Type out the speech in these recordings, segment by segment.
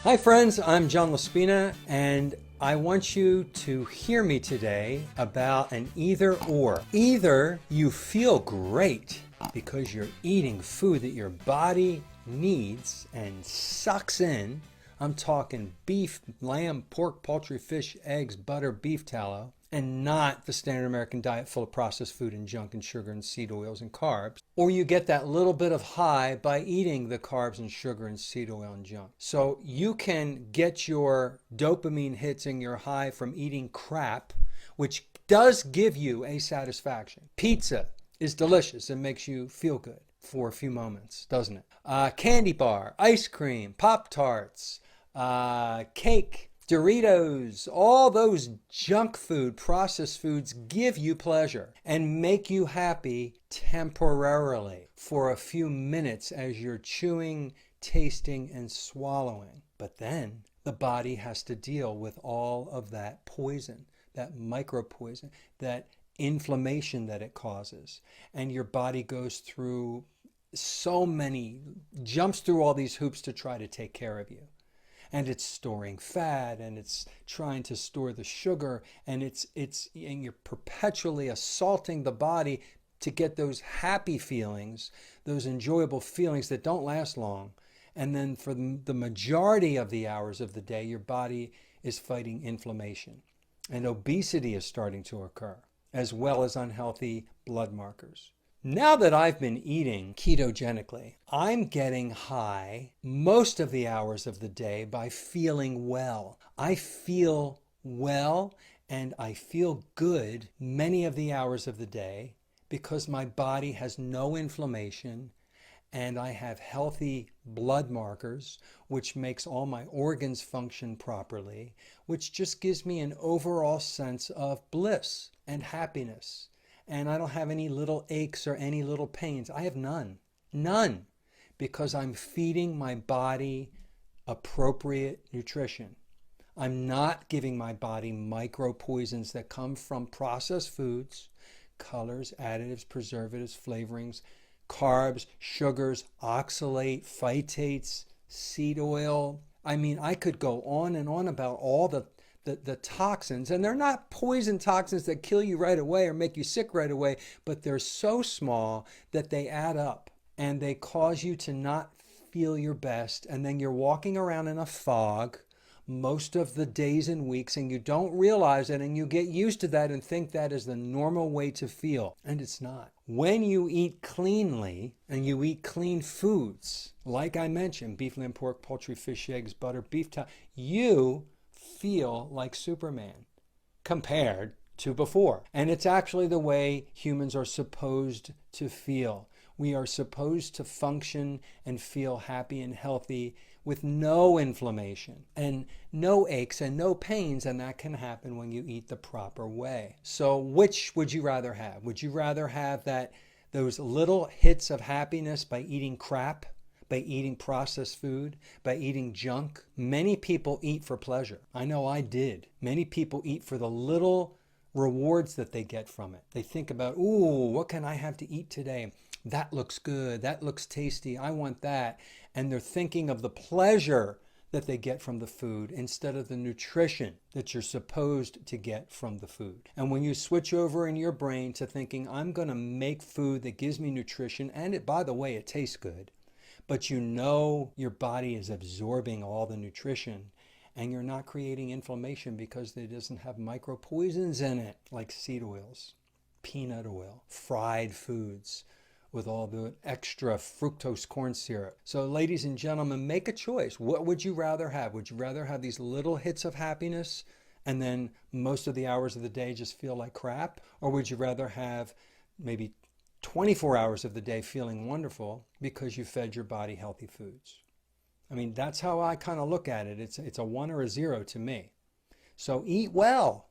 Hi friends, I'm John Laspina, and I want you to hear me today about an either or. Either you feel great because you're eating food that your body needs and sucks in. I'm talking beef, lamb, pork, poultry, fish, eggs, butter, beef tallow, and not the standard American diet full of processed food and junk and sugar and seed oils and carbs. Or you get that little bit of high by eating the carbs and sugar and seed oil and junk. So you can get your dopamine hits and your high from eating crap, which does give you a satisfaction. Pizza is delicious and makes you feel good for a few moments, doesn't it? Candy bar, ice cream, Pop-Tarts, cake, Doritos, all those junk food, processed foods give you pleasure and make you happy temporarily for a few minutes as you're chewing, tasting, and swallowing. But then the body has to deal with all of that poison, that micropoison, that inflammation that it causes. And your body goes through jumps through all these hoops to try to take care of you. And it's storing fat, and it's trying to store the sugar, and and you're perpetually assaulting the body to get those happy feelings, those enjoyable feelings that don't last long. And then for the majority of the hours of the day, your body is fighting inflammation, and obesity is starting to occur, as well as unhealthy blood markers. Now that I've been eating ketogenically, I'm getting high most of the hours of the day by feeling well. I feel well and I feel good many of the hours of the day because my body has no inflammation and I have healthy blood markers, which makes all my organs function properly, which just gives me an overall sense of bliss and happiness. And I don't have any little aches or any little pains. I have none. None. Because I'm feeding my body appropriate nutrition. I'm not giving my body micro poisons that come from processed foods, colors, additives, preservatives, flavorings, carbs, sugars, oxalate, phytates, seed oil. I mean, I could go on and on about all the toxins, and they're not poison toxins that kill you right away or make you sick right away, but they're so small that they add up and they cause you to not feel your best, and then you're walking around in a fog most of the days and weeks, and you don't realize it, and you get used to that and think that is the normal way to feel, and it's not. When you eat cleanly and you eat clean foods, like I mentioned, beef, lamb, pork, poultry, fish, eggs, butter, beef tallow, you feel like Superman compared to before. And it's actually the way humans are supposed to feel. We are supposed to function and feel happy and healthy with no inflammation and no aches and no pains, and that can happen when you eat the proper way. So which would you rather have? Would you rather have those little hits of happiness by eating crap, by eating processed food, by eating junk? Many people eat for pleasure. I know I did. Many people eat for the little rewards that they get from it. They think about, ooh, what can I have to eat today? That looks good. That looks tasty. I want that. And they're thinking of the pleasure that they get from the food instead of the nutrition that you're supposed to get from the food. And when you switch over in your brain to thinking, I'm going to make food that gives me nutrition, and by the way, it tastes good, but you know your body is absorbing all the nutrition and you're not creating inflammation because it doesn't have micro poisons in it, like seed oils, peanut oil, fried foods with all the extra fructose corn syrup. So ladies and gentlemen, make a choice. What would you rather have? Would you rather have these little hits of happiness and then most of the hours of the day just feel like crap? Or would you rather have maybe 24 hours of the day feeling wonderful because you fed your body healthy foods? I mean, that's how I kind of look at it. It's a 1 or a 0 to me. So eat well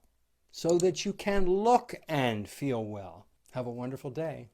so that you can look and feel well. Have a wonderful day.